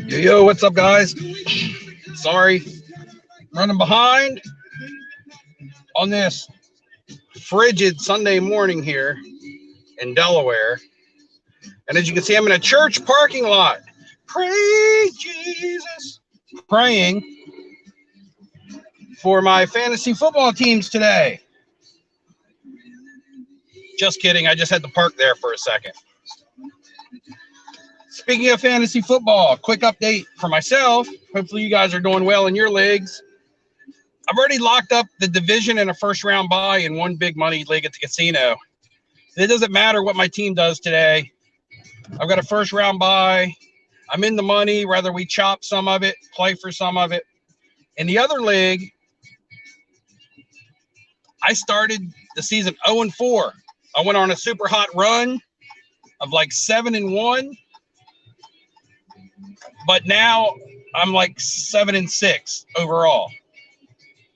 Yo, what's up, guys? Sorry, running behind on this frigid Sunday morning here in Delaware. And as you can see, I'm in a church parking lot. Praise Jesus. Praying for my fantasy football teams today. Just kidding. I just had to park there for a second. Speaking of fantasy football, quick update for myself. Hopefully you guys are doing well in your leagues. I've already locked up the division and a first round bye in one big money league at the casino. It doesn't matter what my team does today. I've got a first round bye. I'm in the money, whether we chop some of it, play for some of it. In the other league, I started the season 0-4. I went on a super hot run of like 7-1. But now I'm like 7-6 overall.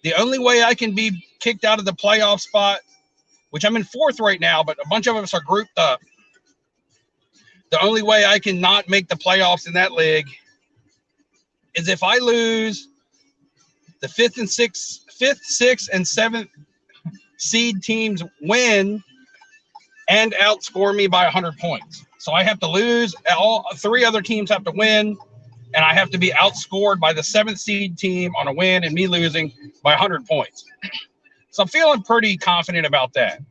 The only way I can be kicked out of the playoff spot, which I'm in fourth right now, but a bunch of us are grouped up. The only way I can not make the playoffs in that league is if I lose the fifth, sixth, and seventh seed teams win and outscore me by 100 points. So I have to lose. All three other teams have to win, and I have to be outscored by the seventh seed team on a win and me losing by 100 points. So I'm feeling pretty confident about that.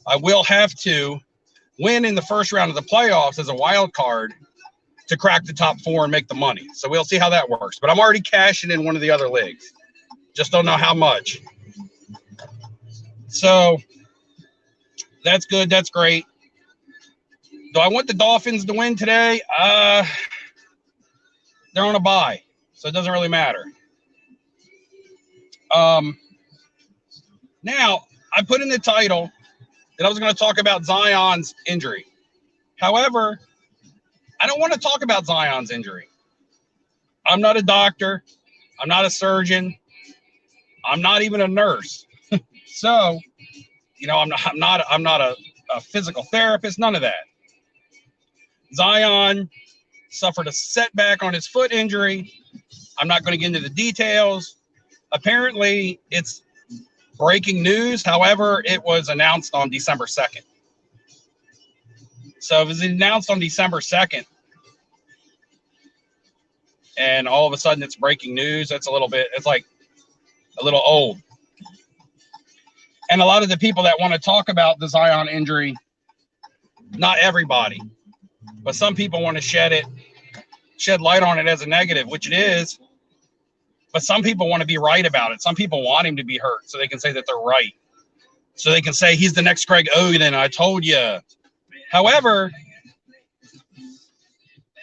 I will have to win in the first round of the playoffs as a wild card to crack the top four and make the money. So we'll see how that works. But I'm already cashing in one of the other leagues. Just don't know how much. So that's good. That's great. Do I want the Dolphins to win today? They're on a bye, so it doesn't really matter. Now, I put in the title that I was going to talk about Zion's injury. However, I don't want to talk about Zion's injury. I'm not a doctor. I'm not a surgeon. I'm not even a nurse. So, I'm not a physical therapist, none of that. Zion suffered a setback on his foot injury. I'm not going to get into the details. Apparently, it's breaking news. However, it was announced on December 2nd. So if it's announced on December 2nd, and all of a sudden it's breaking news, it's like a little old. And a lot of the people that want to talk about the Zion injury, not everybody, but some people want to shed light on it as a negative, which it is. But some people want to be right about it. Some people want him to be hurt so they can say that they're right. So they can say he's the next Greg Oden. I told you. However,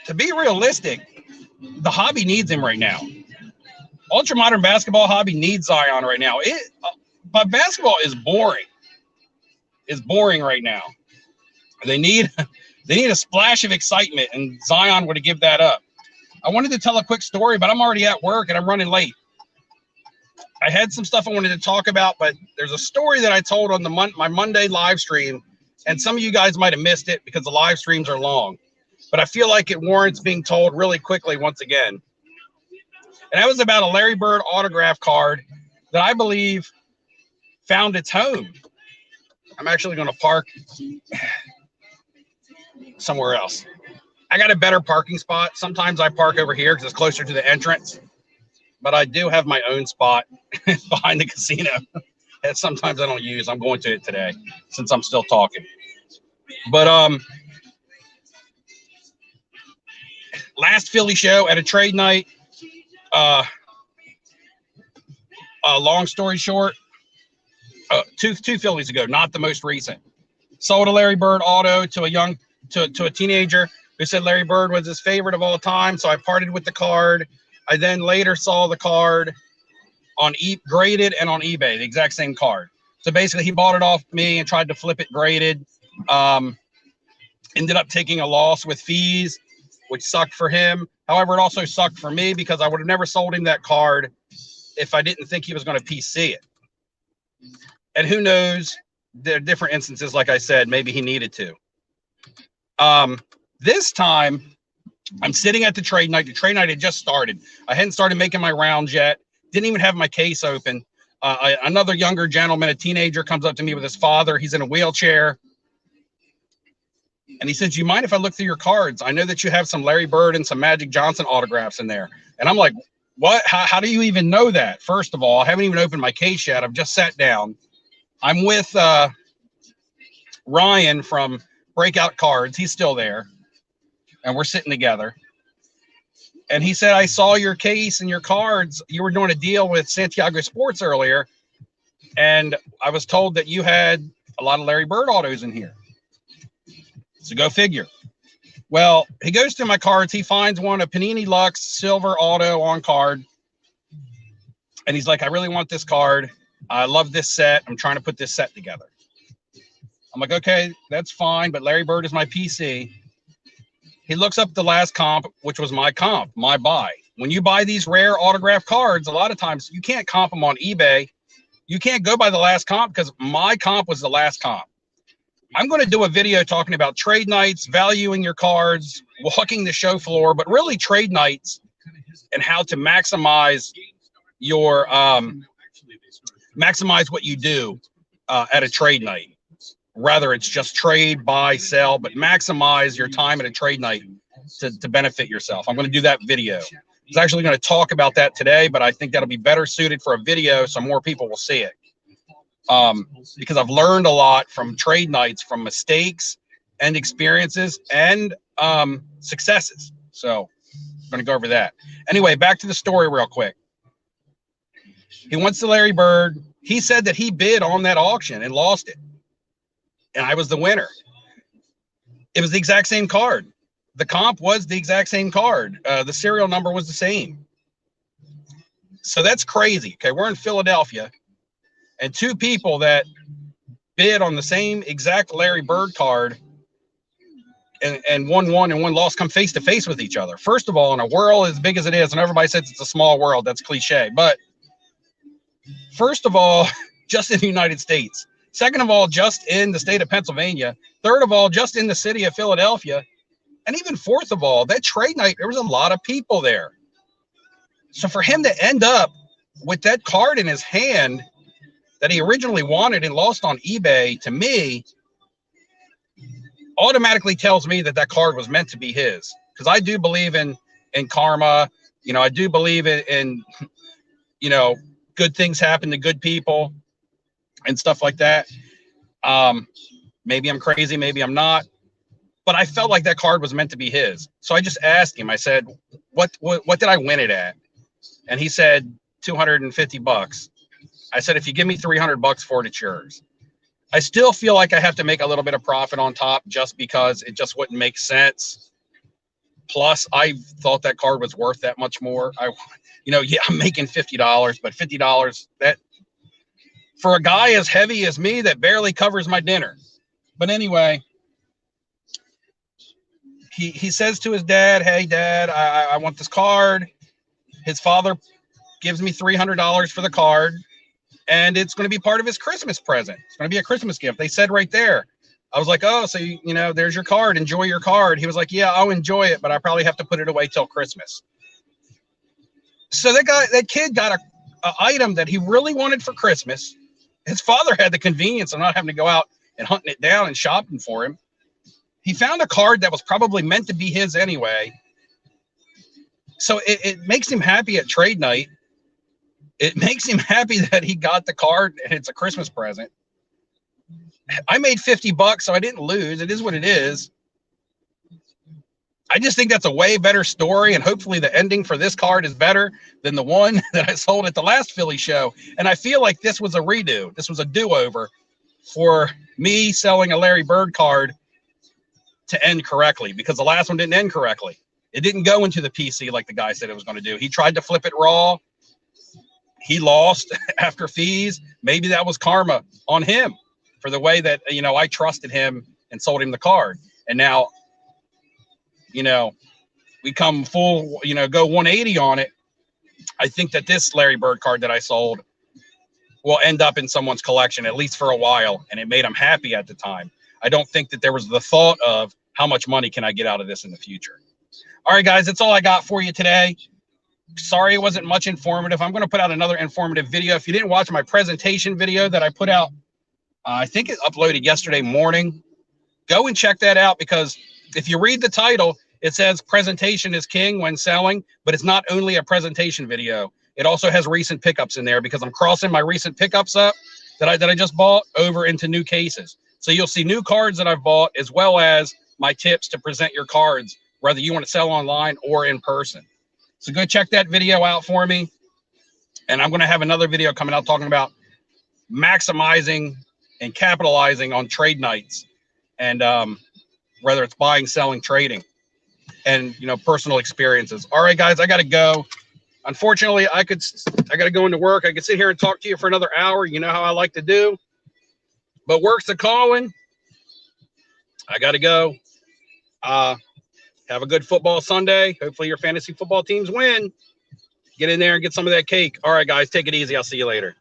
to be realistic, the hobby needs him right now. Ultra modern basketball hobby needs Zion right now. But basketball is boring. It's boring right now. They need a splash of excitement, and Zion would have given that up. I wanted to tell a quick story, but I'm already at work and I'm running late. I had some stuff I wanted to talk about, but there's a story that I told on my Monday live stream, and some of you guys might have missed it because the live streams are long. But I feel like it warrants being told really quickly once again. And that was about a Larry Bird autograph card that I believe found its home. I'm actually going to park somewhere else. I got a better parking spot. Sometimes I park over here because it's closer to the entrance. But I do have my own spot behind the casino that sometimes I don't use. I'm going to it today since I'm still talking. But last Philly show at a trade night, long story short, two Phillies ago, not the most recent, sold a Larry Bird auto to a teenager who said Larry Bird was his favorite of all time. So I parted with the card. I then later saw the card on graded and on eBay, the exact same card. So basically he bought it off me and tried to flip it graded. Ended up taking a loss with fees, which sucked for him. However, it also sucked for me because I would have never sold him that card if I didn't think he was going to PC it. And who knows, there are different instances, like I said, maybe he needed to. This time, I'm sitting at the trade night. The trade night had just started. I hadn't started making my rounds yet. Didn't even have my case open. Another younger gentleman, a teenager, comes up to me with his father. He's in a wheelchair. And he says, "Do you mind if I look through your cards? I know that you have some Larry Bird and some Magic Johnson autographs in there." And I'm like, "What? How do you even know that?" First of all, I haven't even opened my case yet. I've just sat down. I'm with Ryan from Breakout Cards. He's still there. And we're sitting together. And he said, "I saw your case and your cards. You were doing a deal with Santiago Sports earlier. And I was told that you had a lot of Larry Bird autos in here." So go figure. Well, he goes through my cards. He finds one, a Panini Lux silver auto on card. And he's like, "I really want this card. I love this set. I'm trying to put this set together." I'm like, "Okay, that's fine. But Larry Bird is my PC." He looks up the last comp, which was my comp, my buy. When you buy these rare autograph cards, a lot of times you can't comp them on eBay. You can't go by the last comp because my comp was the last comp. I'm going to do a video talking about trade nights, valuing your cards, walking the show floor, but really trade nights and how to maximize your maximize what you do at a trade night. Rather, it's just trade, buy, sell, but maximize your time at a trade night to benefit yourself. I'm going to do that video. I was actually going to talk about that today, but I think that'll be better suited for a video so more people will see it. Because I've learned a lot from trade nights, from mistakes and experiences and successes. So I'm going to go over that. Anyway, back to the story real quick. He wants the Larry Bird. He said that he bid on that auction and lost it. And I was the winner. It was the exact same card. The comp was the exact same card. The serial number was the same. So that's crazy. Okay, we're in Philadelphia. And two people that bid on the same exact Larry Bird card and one won and one lost come face to face with each other. First of all, in a world as big as it is, and everybody says it's a small world, that's cliche. But first of all, just in the United States. Second of all, just in the state of Pennsylvania. Third of all, just in the city of Philadelphia. And even fourth of all, that trade night, there was a lot of people there. So for him to end up with that card in his hand that he originally wanted and lost on eBay, to me, automatically tells me that that card was meant to be his. Because I do believe in karma. You know, I do believe in, you know, good things happen to good people and stuff like that. Maybe I'm crazy, maybe I'm not. But I felt like that card was meant to be his. So I just asked him, I said, what did I win it at? And he said, $250. I said, if you give me $300 for it, it's yours. I still feel like I have to make a little bit of profit on top just because it just wouldn't make sense. Plus, I thought that card was worth that much more. Yeah, I'm making $50, but $50, that for a guy as heavy as me, that barely covers my dinner. But anyway, he says to his dad, "Hey, Dad, I want this card." His father gives me $300 for the card, and it's going to be part of his Christmas present. It's going to be a Christmas gift. They said right there. I was like, "Oh, so you know, there's your card. Enjoy your card." He was like, "Yeah, I'll enjoy it, but I probably have to put it away till Christmas." So that kid got a item that he really wanted for Christmas. His father had the convenience of not having to go out and hunting it down and shopping for him. He found a card that was probably meant to be his anyway. So it makes him happy at trade night. It makes him happy that he got the card and it's a Christmas present. I made $50, so I didn't lose. It is what it is. I just think that's a way better story, and hopefully the ending for this card is better than the one that I sold at the last Philly show. And I feel like this was a redo. This was a do-over for me selling a Larry Bird card to end correctly, because the last one didn't end correctly. It didn't go into the PC like the guy said it was going to do. He tried to flip it raw. He lost after fees. Maybe that was karma on him for the way that, you know, I trusted him and sold him the card. And now, you know, we come full, you know, go 180 on it. I think that this Larry Bird card that I sold will end up in someone's collection, at least for a while. And it made him happy at the time. I don't think that there was the thought of how much money can I get out of this in the future. All right, guys, that's all I got for you today. Sorry it wasn't much informative. I'm going to put out another informative video. If you didn't watch my presentation video that I put out, I think it uploaded yesterday morning, go and check that out, because if you read the title, it says presentation is king when selling, but it's not only a presentation video. It also has recent pickups in there, because I'm crossing my recent pickups up that I just bought over into new cases. So you'll see new cards that I've bought, as well as my tips to present your cards, whether you want to sell online or in person. So go check that video out for me. And I'm going to have another video coming out talking about maximizing and capitalizing on trade nights, and whether it's buying, selling, trading, and personal experiences. All right, guys, I got to go. Unfortunately, I got to go into work. I could sit here and talk to you for another hour. You know how I like to do, but work's a calling. I got to go. Have a good football Sunday. Hopefully your fantasy football teams win. Get in there and get some of that cake. All right, guys, take it easy. I'll see you later.